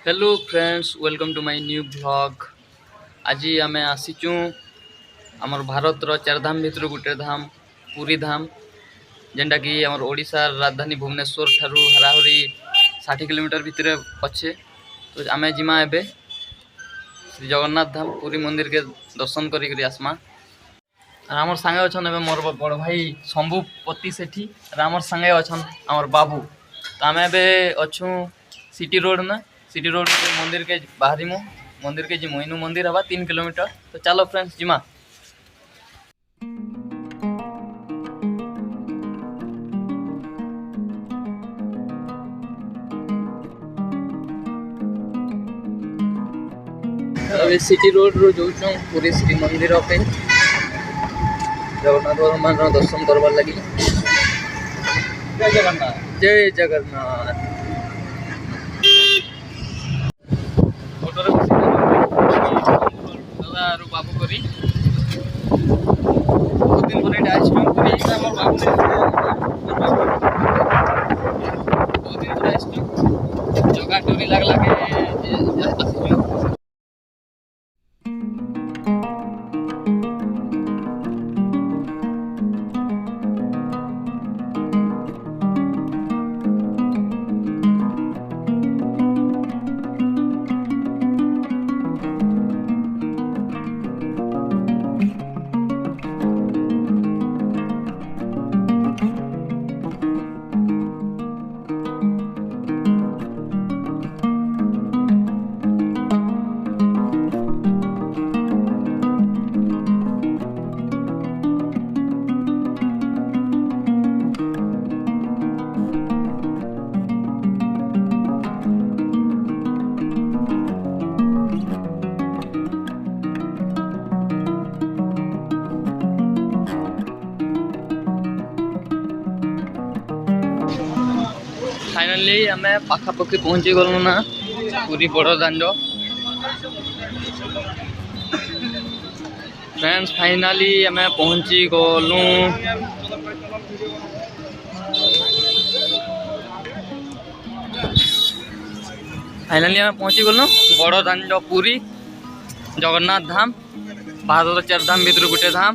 Hello friends, welcome to my new blog. आज आम आसीचु आमर भारत चार धाम भितर गोटे धाम पुरी धाम, जेनटा कि आमर ओडिशा राजधानी भुवनेश्वर ठारू हराहरी 60 किलोमीटर भितर अच्छे। तो आम जिमा एबे श्री जगन्नाथ धाम पुरी मंदिर के दर्शन करी आसमा। आमर सांगे अच्छन एबे मोर बड़ भाई शंभुपति सेठी, आमर सांगे अच्छन आमर बाबू। तो आम एबे अच्छू सिटी रोड में, सिटी रोड के मंदिर के बाहरी मु मंदिर के जिमु इनु मंदिर हवा 3 किलोमीटर। तो चलो फ्रेंड्स जिमा। अबे सिटी रोड रो जोचो पूरी श्री मंदिर पे जगन्नाथ भगवान दर्शन करवार लगी। जय जगन्नाथ, जय जगन्नाथ। फोटोरे दादा आरु बाबू करी बहुत दिन पर आइसक्रीम पूरी हमर बाबू बहुत दिन पर आइसक्रीम जगह डोरी लागला के आइसक्रीम। फाइनली आम पाखापाखि पहुँची गलु ना पूरी बड़ दांड। फ्रेंड्स फाइनली आम पहुँची गलु बड़ दांड पुरी जगन्नाथ धाम, भारत चार धाम भितर गोटे धाम।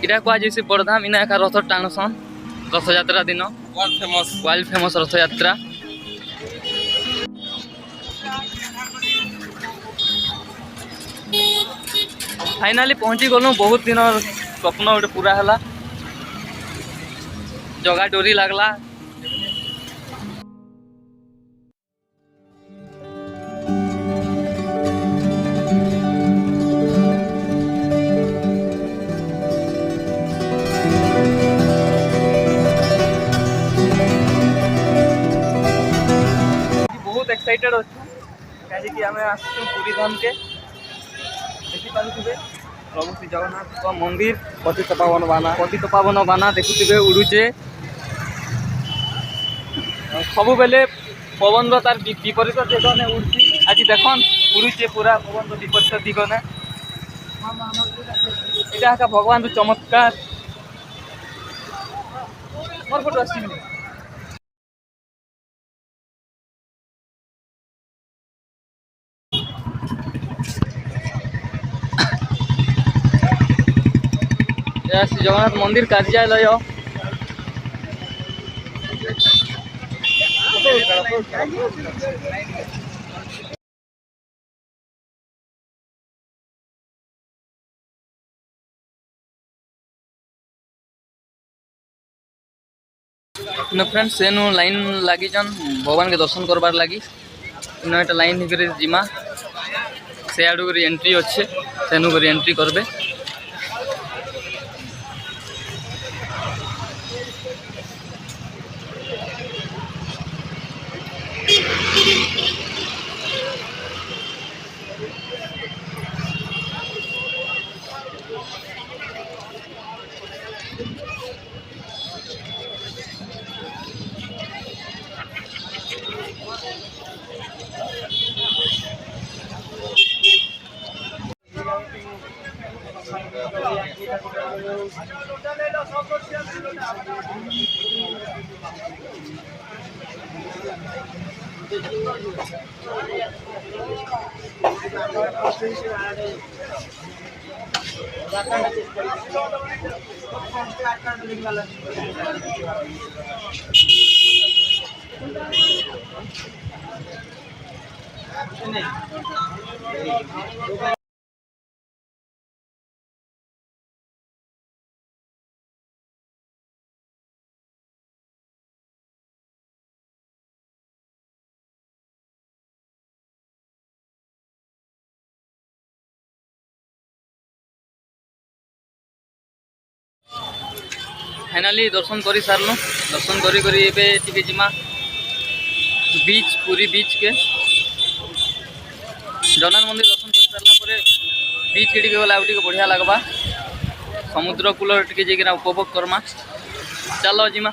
इटा को आज से बड़धाम इना एका रथ टाणसन रथ यात्रा दिन वर्ल्ड फेमस रथ यात्रा। फाइनली पहुंची गलु, बहुत दिन स्वप्न गोटे पूरा है, जगह डोरी लगला। एक्साइटेड अच्छे कहीं आम आसु पुरी धाम के देखी पारे प्रभु श्री जगन्नाथ मंदिर पतित पावन बाना देखुवे उड़ुचे सब बेले पवन तार विपरीत दिगने उड़ी। आज देखन उड़ुचे पूरा पवन विपरीत दिगने। यहाँ भगवान चमत्कार मोर फोटो आस श्री जगन्नाथ मंदिर कार्यालय। इन फ्रेंड्स सेनु लाइन लगी जन भगवान के दर्शन करबार लगी इन एटा लाइन हिकरे जिमा से आडू करी एंट्री अच्छे सेनु करी एंट्री करबे। फाइनाली दर्शन कर सारलु दर्शन करी करी एबे टिके जिमा बीच पूरी बीच के जगन्नाथ मंदिर दर्शन कर सारला परे बीच के टिके गला टिके बढ़िया लगबा समुद्र कूल टिके जेकिना उपभोग करमा चलो जिमा।